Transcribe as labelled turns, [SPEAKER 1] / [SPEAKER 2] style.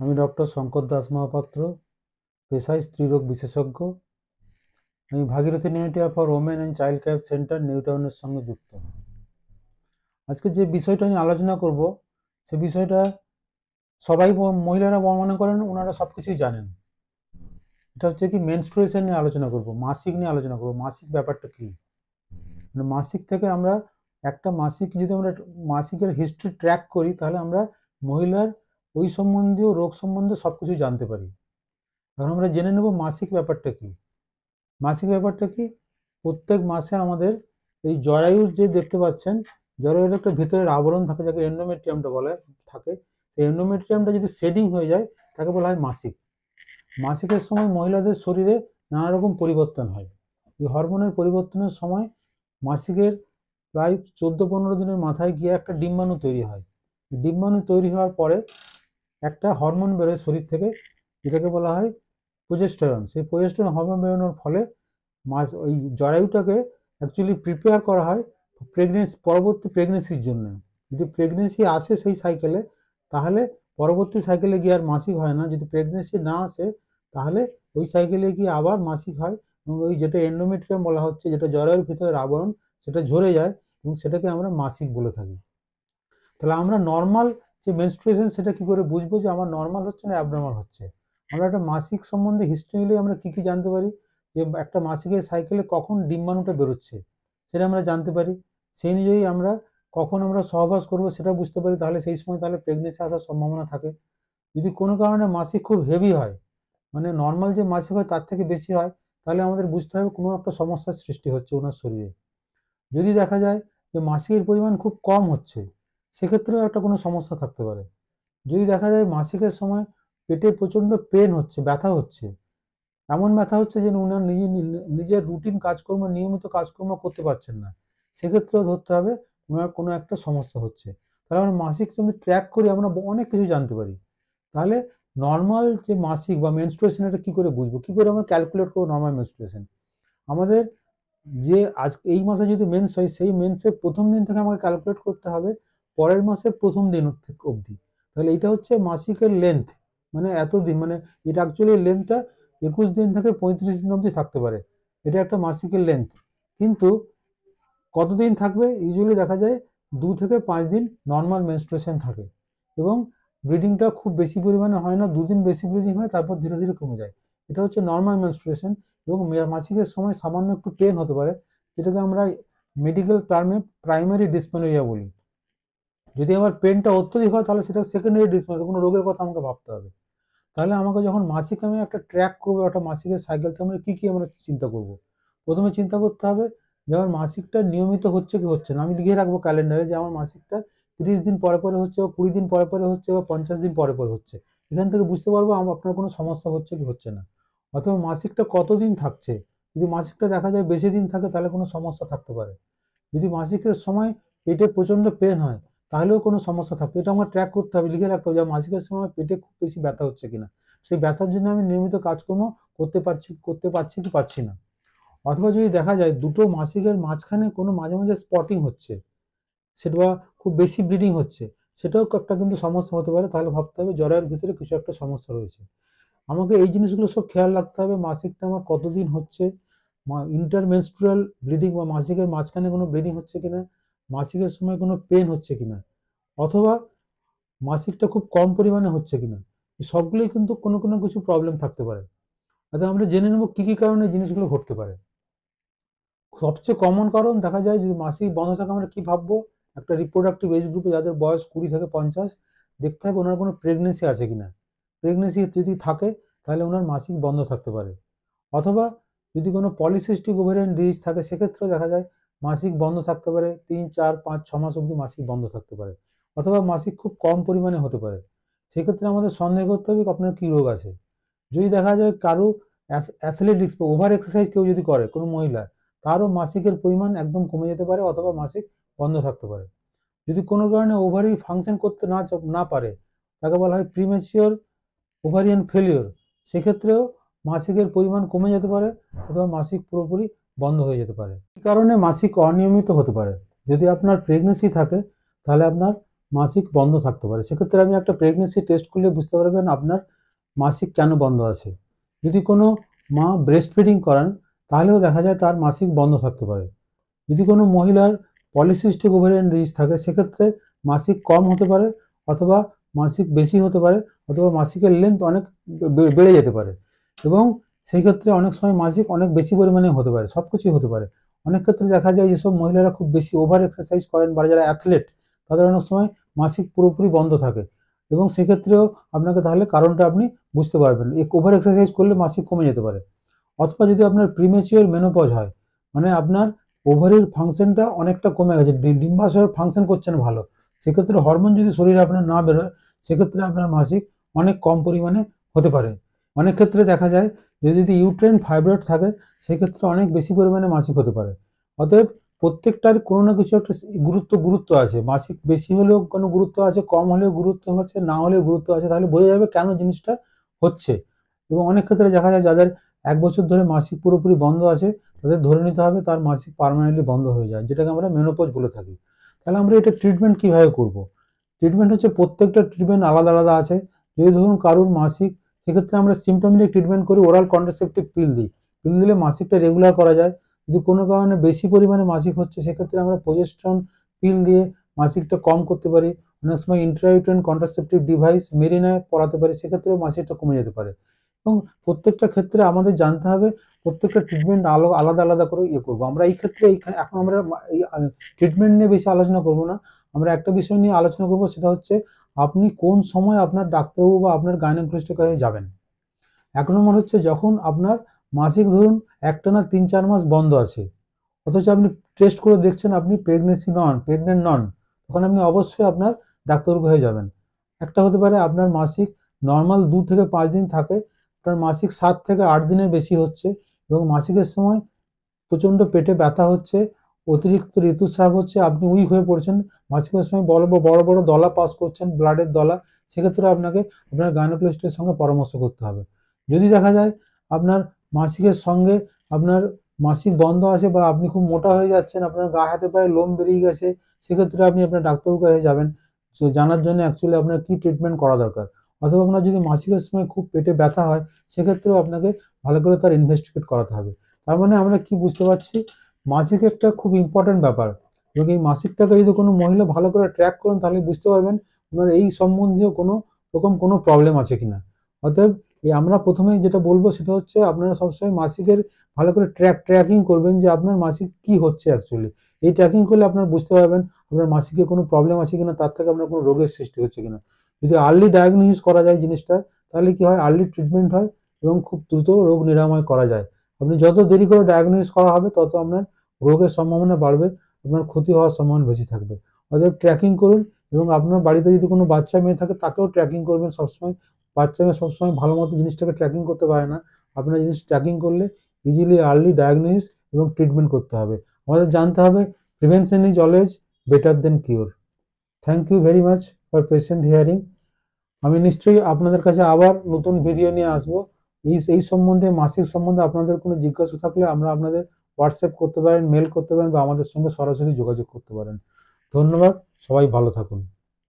[SPEAKER 1] আমি ডক্টর শঙ্কর দাস মহাপাত্র, পেশায় স্ত্রীরোগ বিশেষজ্ঞ। আমি Bhagirathi unity for women and child care centre new টাউনের সঙ্গে যুক্ত। আজকে যে বিষয়টা নিয়ে আলোচনা করব, সে বিষয়টা সবাই মহিলারা মনে করেন ওনারা সব কিছুই জানেন। এটা হচ্ছে কি মেনস্ট্রুয়েশন নিয়ে আলোচনা করব, মাসিক নিয়ে আলোচনা করব। মাসিক ব্যাপারটা কি, মানে মাসিক থেকে আমরা একটা মাসিক যদি আমরা মাসিকের হিস্ট্রি ট্র্যাক করি, তাহলে আমরা মহিলার ওই সম্বন্ধীয় রোগ সম্বন্ধে সব কিছু জানতে পারি। এখন আমরা জেনে নেব মাসিক ব্যাপারটা কি। মাসিক ব্যাপারটা কি, প্রত্যেক মাসে আমাদের এই জরায়ুর যে দেখতে পাচ্ছেন, জরায়ুর একটা ভিতরের আবরণ থাকে, যাকে এন্ডোমেট্রিয়ামটা বলে থাকে। সেই এন্ডোমেট্রিয়ামটা যদি শেডিং হয়ে যায়, তাকে বলা হয় মাসিক। মাসিকের সময় মহিলাদের শরীরে নানা রকম পরিবর্তন হয়। এই হরমোনের পরিবর্তনের সময় মাসিকের প্রায় 14-15 দিনের মাথায় গিয়ে একটা ডিম্বাণু তৈরি হয়। ডিম্বাণু তৈরি হওয়ার পরে একটা হরমোন বেরোয় শরীর থেকে, যেটাকে বলা হয় প্রোজেস্টেরন। সেই প্রোজেস্টেরন হরমোন বেরোনোর ফলে ওই জরায়ুটাকে অ্যাকচুয়ালি প্রিপেয়ার করা হয় পরবর্তী প্রেগনেন্সির জন্য। যদি প্রেগনেন্সি আসে সেই সাইকেলে, তাহলে পরবর্তী সাইকেলে গিয়ে আর মাসিক হয় না। যদি প্রেগনেন্সি না আসে, তাহলে ওই সাইকেলে গিয়ে আবার মাসিক হয়, এবং ওই যেটা এন্ডোমেট্রিয়াম বলা হচ্ছে, যেটা জরায়ুর ভিতরের আবরণ, সেটা ঝরে যায়, এবং সেটাকে আমরা মাসিক বলে থাকি। তাহলে আমরা নর্মাল যে মেনস্ট্রুয়েশন, সেটা কি করে বুঝবো যে আমার নর্মাল হচ্ছে না অ্যাবনর্মাল হচ্ছে? আমরা একটা মাসিক সম্বন্ধে হিস্ট্রি নিলে আমরা কি জানতে পারি, যে একটা মাসিকের সাইকেলে কখন ডিম্বাণুটা বেরোচ্ছে সেটা আমরা জানতে পারি। সেই অনুযায়ী আমরা কখন আমরা সহবাস করবো সেটা বুঝতে পারি, তাহলে সেই সময় তাহলে প্রেগনেন্সি আসার সম্ভাবনা থাকে। যদি কোনো কারণে মাসিক খুব হেভি হয়, মানে নর্মাল যে মাসিক হয় তার থেকে বেশি হয়, তাহলে আমাদের বুঝতে হবে কোনো একটা সমস্যার সৃষ্টি হচ্ছে ওনার শরীরে। যদি দেখা যায় যে মাসিকের পরিমাণ খুব কম হচ্ছে, সেক্ষেত্রেও একটা কোনো সমস্যা থাকতে পারে। যদি দেখা যায় মাসিকের সময় পেটে প্রচণ্ড পেন হচ্ছে, ব্যথা হচ্ছে, এমন ব্যথা হচ্ছে যে উনার নিজের রুটিন কাজকর্ম, নিয়মিত কাজকর্ম করতে পারছেন না, সেক্ষেত্রেও ধরতে হবে ওনার কোনো একটা সমস্যা হচ্ছে। তাহলে আমরা মাসিক যদি ট্র্যাক করি, আমরা অনেক কিছু জানতে পারি। তাহলে নর্মাল যে মাসিক বা মেনস্ট্রুয়েশন, এটা কী করে বুঝবো, কী করে আমরা ক্যালকুলেট করবো নর্মাল মেনস্ট্রুয়েশন? আমাদের যে আজ এই মাসে যদি মেন্স হয়, সেই মেন্সের প্রথম দিন থেকে আমাকে ক্যালকুলেট করতে হবে পরের মাসের প্রথম দিন অবধি। তাহলে এটা হচ্ছে মাসিকের লেন্থ, মানে এতদিন, মানে এটা অ্যাকচুয়ালি লেন্থটা 21 দিন থেকে 35 দিন অবধি থাকতে পারে। এটা একটা মাসিকের লেন্থ। কিন্তু কতদিন থাকবে? ইউজুয়ালি দেখা যায় 2 থেকে 5 দিন নর্মাল মেনস্ট্রুয়েশন থাকে, এবং ব্লিডিংটা খুব বেশি পরিমাণে হয় না। 2 দিন বেশি ব্লিডিং হয়, তারপর ধীরে ধীরে কমে যায়। এটা হচ্ছে নর্মাল মেনস্ট্রুয়েশন। এবং মাসিকের সময় সামান্য একটু পেন হতে পারে, যেটাকে আমরা মেডিকেল টার্মে প্রাইমারি ডিসমেনোরিয়া বলি। যদি আমার পেনটা অত্যধিক হয়, তাহলে সেটা সেকেন্ডারি ডিসমেনোরিয়া, কোনো রোগের কথা আমাকে ভাবতে হবে। তাহলে আমাকে যখন মাসিক আমি একটা ট্র্যাক করবো, একটা মাসিকের সাইকেলতে আমরা কী কী আমরা চিন্তা করব? প্রথমে চিন্তা করতে হবে যে আমার মাসিকটা নিয়মিত হচ্ছে কি হচ্ছে না। আমি লিখে রাখবো ক্যালেন্ডারে যে আমার মাসিকটা 30 দিন পরে পরে হচ্ছে, বা 20 দিন পরে পরে হচ্ছে, বা 50 দিন পরে পরে হচ্ছে। এখান থেকে বুঝতে পারবো আপনার কোনো সমস্যা হচ্ছে কি হচ্ছে না। অথবা মাসিকটা কতদিন থাকছে, যদি মাসিকটা দেখা যায় বেশি দিন থাকে, তাহলে কোনো সমস্যা থাকতে পারে। যদি মাসিকের সময় পেটে প্রচণ্ড পেন হয়, তাহলেও কোনো সমস্যা থাকতো। এটা আমার ট্র্যাক করতে হবে, লিখে রাখতে হবে যে মাসিকের সময় পেটে খুব বেশি ব্যথা হচ্ছে কিনা। সেই ব্যথার জন্য আমি নিয়মিত কাজকর্ম করতে পারছি কি পারছি না। অথবা যদি দেখা যায় দুটো মাসিকের মাঝখানে কোনো মাঝে মাঝে স্পটিং হচ্ছে, সেটা বা খুব বেশি ব্লিডিং হচ্ছে, সেটাও একটা কিন্তু সমস্যা হতে পারে। তাহলে ভাবতে হবে জরায়ুর ভিতরে কিছু একটা সমস্যা রয়েছে। আমাকে এই জিনিসগুলো সব খেয়াল রাখতে হবে। মাসিকটা আমার কতদিন হচ্ছে, ইন্টারমেনস্ট্রুয়াল ব্লিডিং বা মাসিকের মাঝখানে কোনো ব্লিডিং হচ্ছে কিনা, মাসিকের সময় কোনো পেন হচ্ছে কিনা, অথবা মাসিকটা খুব কম পরিমাণে হচ্ছে কিনা। এই সবগুলোই কিন্তু কোনো কোনো কিছু প্রবলেম থাকতে পারে। অর্থাৎ আমরা জেনে নেব কী কী কারণে জিনিসগুলো ঘটতে পারে। সবচেয়ে কমন কারণ দেখা যায়, যদি মাসিক বন্ধ থাকে, আমরা কি ভাববো, একটা রিপ্রোডাক্টিভ এজ গ্রুপে যাদের বয়স 20 থেকে 50, দেখতে হবে ওনার কোনো প্রেগনেন্সি আছে কিনা। প্রেগনেন্সি যদি থাকে, তাহলে ওনার মাসিক বন্ধ থাকতে পারে। অথবা যদি কোনো পলিসিস্টিক ওভারিয়ান ডিজিজ থাকে, সেক্ষেত্রেও দেখা যায় মাসিক বন্ধ থাকতে পারে, 3, 4, 5, 6 মাস অবধি মাসিক বন্ধ থাকতে পারে। অথবা মাসিক খুব কম পরিমাণে হতে পারে। সেক্ষেত্রে আমাদের সন্দেহ করতে হবে আপনার কী রোগ আছে। যদি দেখা যায় কারো অ্যাথলেটিক্স বা ওভার এক্সারসাইজ কেউ যদি করে, কোনো মহিলা, তারও মাসিকের পরিমাণ একদম কমে যেতে পারে, অথবা মাসিক বন্ধ থাকতে পারে। যদি কোনো কারণে ওভারি ফাংশন করতে না পারে, তাকে বলা হয় প্রিম্যাচিওর ওভারিয়ান ফেলিওর। সেক্ষেত্রেও মাসিকের পরিমাণ কমে যেতে পারে, অথবা মাসিক পুরোপুরি বন্ধ হয়ে যেতে পারে। এই কারণে মাসিক অনিয়মিত হতে পারে। যদি আপনার প্রেগনেন্সি থাকে, তাহলে আপনার মাসিক বন্ধ থাকতে পারে। সেক্ষেত্রে আপনি একটা প্রেগনেন্সি টেস্ট করলে বুঝতে পারবেন আপনার মাসিক কেন বন্ধ আছে। যদি কোনো মা ব্রেস্ট ফিডিং করান তাহলেও দেখা যায় তার মাসিক বন্ধ থাকতে পারে। যদি কোনো মহিলার পলিসিস্টিক ওভারিয়ান ডিজিজ থাকে সেক্ষেত্রে মাসিক কম হতে পারে, অথবা মাসিক বেশি হতে পারে, অথবা মাসিকের লেন্থ অনেক বেড়ে যেতে পারে, এবং সেই ক্ষেত্রে অনেক সময় মাসিক অনেক বেশি পরিমাণে হতে পারে। সব কিছুই হতে পারে। অনেক ক্ষেত্রে দেখা যায় যেসব মহিলারা খুব বেশি ওভার এক্সারসাইজ করেন বা যারা অ্যাথলেট তাদের অনেক সময় মাসিক পুরোপুরি বন্ধ থাকে, এবং সেক্ষেত্রেও আপনাকে তাহলে কারণটা আপনি বুঝতে পারবেন। এই ওভার এক্সারসাইজ করলে মাসিক কমে যেতে পারে। অথবা যদি আপনার প্রিমেচিওর মেনোপজ হয়, মানে আপনার ওভারির ফাংশনটা অনেকটা কমে গেছে, ডিম্বাশয়ের ফাংশন করছে না ভালো, সেক্ষেত্রে হরমোন যদি শরীরে আপনার না বেরোয় সেক্ষেত্রে আপনার মাসিক অনেক কম পরিমাণে হতে পারে। অনেক ক্ষেত্রে দেখা যায় যদি ইউট্রেন ফাইব্রয়েড থাকে সেক্ষেত্রে অনেক বেশি পরিমাণে মাসিক হতে পারে। অতএব প্রত্যেকটার কোনো না কিছু একটা গুরুত্ব আছে। মাসিক বেশি হলেও কোনো গুরুত্ব আছে, কম হলেও গুরুত্ব হচ্ছে, না হলেও গুরুত্ব আছে। তাহলে বোঝা যাবে কেন জিনিসটা হচ্ছে। এবং অনেক ক্ষেত্রে দেখা যায় যাদের 1 বছর ধরে মাসিক পুরোপুরি বন্ধ আছে তাদের ধরে নিতে হবে তার মাসিক পার্মানেন্টলি বন্ধ হয়ে যায়, যেটাকে আমরা মেনোপজ বলে থাকি। তাহলে আমরা এটা ট্রিটমেন্ট কীভাবে করব? ট্রিটমেন্ট হচ্ছে প্রত্যেকটা ট্রিটমেন্ট আলাদা আলাদা আছে। যদি ধরুন কারুর মাসিক, সেক্ষেত্রে আমরা সিমটমেটিক ট্রিটমেন্ট করি, ওরাল কন্ট্রাসেপটিভ পিল দিই। পিল দিলে মাসিকটা রেগুলার করা যায়। যদি কোনো কারণে বেশি পরিমাণে মাসিক হচ্ছে সেক্ষেত্রে আমরা প্রোজেস্টেরন পিল দিয়ে মাসিকটা কম করতে পারি। অনেক সময় ইন্ট্রাইউটেরাইন কন্ট্রাসেপটিভ ডিভাইস মেরিনায় পরাতে পারি, সেক্ষেত্রেও মাসিকটা কমে যেতে পারে। এবং প্রত্যেকটা ক্ষেত্রে আমাদের জানতে হবে প্রত্যেকটা ট্রিটমেন্ট আলাদা আলাদা করে করবো। আমরা এই ক্ষেত্রে এখন আমরা ট্রিটমেন্ট নিয়ে বেশি আলোচনা করবো না। আমরা একটা বিষয় নিয়ে আলোচনা করবো, সেটা হচ্ছে আপনি কোন সময় আপনার ডাক্তারবাবু বা আপনার গাইনোকোলজিস্টের কাছে যাবেন। 1 নম্বর হচ্ছে যখন আপনার মাসিক ধরুন একটানা 3-4 মাস বন্ধ আছে, অথচ আপনি টেস্ট করে দেখছেন আপনি প্রেগনেন্ট নন, তখন আপনি অবশ্যই আপনার ডাক্তারবাবুর কাছে যাবেন। একটা হতে পারে আপনার মাসিক নর্মাল 2 থেকে 5 দিন থাকে, আপনার মাসিক 7 থেকে 8 দিনের বেশি হচ্ছে, এবং মাসিকের সময় প্রচণ্ড পেটে ব্যথা হচ্ছে, অতিরিক্ত ঋতুস্রাব হচ্ছে, আপনি উইক হয়ে পড়ছেন, মাসিকের সময় বড় দলা পাস করছেন, ব্লাডের দলা, সেক্ষেত্রে আপনাকে আপনার গাইনোকোলজিস্টের সঙ্গে পরামর্শ করতে হবে। যদি দেখা যায় আপনার মাসিকের সঙ্গে আপনার মাসিক বন্ধ আছে বা আপনি খুব মোটা হয়ে যাচ্ছেন, আপনার গা হাতে পায়ে লোম বেরিয়ে গেছে, সেক্ষেত্রে আপনি আপনার ডাক্তারবাবুর কাছে যাবেন জানার জন্য অ্যাকচুয়ালি আপনার কী ট্রিটমেন্ট করা দরকার। অথবা আপনার যদি মাসিকের সময় খুব পেটে ব্যথা হয় সেক্ষেত্রেও আপনাকে ভালো করে তার ইনভেস্টিগেট করাতে হবে। তার মানে আমরা কি বুঝতে পারছি, মাসিক একটা খুব ইম্পর্টেন্ট ব্যাপার, এবং এই মাসিকটাকে যদি কোনো মহিলা ভালো করে ট্র্যাক করেন তাহলে বুঝতে পারবেন আপনার এই সম্বন্ধীয় কোনো প্রবলেম আছে কিনা। অতএব আমরা প্রথমেই যেটা বলবো সেটা হচ্ছে আপনারা সবসময় মাসিকের ভালো করে ট্র্যাকিং করবেন যে আপনার মাসিক কি হচ্ছে অ্যাকচুয়ালি। এই ট্র্যাকিং করলে আপনারা বুঝতে পারবেন আপনার মাসিকে কোনো প্রবলেম আছে কিনা, তার থেকে আপনার কোনো রোগের সৃষ্টি হচ্ছে কিনা। যদি আর্লি ডায়াগনোসিস করা যায় জিনিসটা, তাহলে কি হয়, আর্লি ট্রিটমেন্ট হয় এবং খুব দ্রুত রোগ নিরাময় করা যায়। আপনি যত দেরি করে ডায়াগনোসিস করা হবে তত আপনার রোগের সম্ভাবনা বাড়বে, আপনার ক্ষতি হওয়ার সম্ভাবনা বেশি থাকবে। অতএব ট্র্যাকিং করুন, এবং আপনার বাড়িতে যদি কোনো বাচ্চা মেয়ে থাকে তাকেও ট্র্যাকিং করবেন সবসময়। বাচ্চা মেয়ে সবসময় ভালো মতো জিনিসটাকে ট্র্যাকিং করতে পারে না, আপনার জিনিস ট্র্যাকিং করলে ইজিলি আর্লি ডায়াগনোসিস এবং ট্রিটমেন্ট করতে হবে। আমাদের জানতে হবে prevention is always better than cure. Thank you very much for patient hearing. আমি নিশ্চয়ই আপনাদের কাছে আবার নতুন ভিডিও নিয়ে আসবো। এই সম্বন্ধে, মাসিক সম্বন্ধে আপনাদের কোনো জিজ্ঞাসা থাকলে আমরা আপনাদের হোয়াটসঅ্যাপ করতে পারেন, মেল করতে পারেন, বা আমাদের সঙ্গে সরাসরি যোগাযোগ করতে পারেন। ধন্যবাদ, সবাই ভালো থাকুন।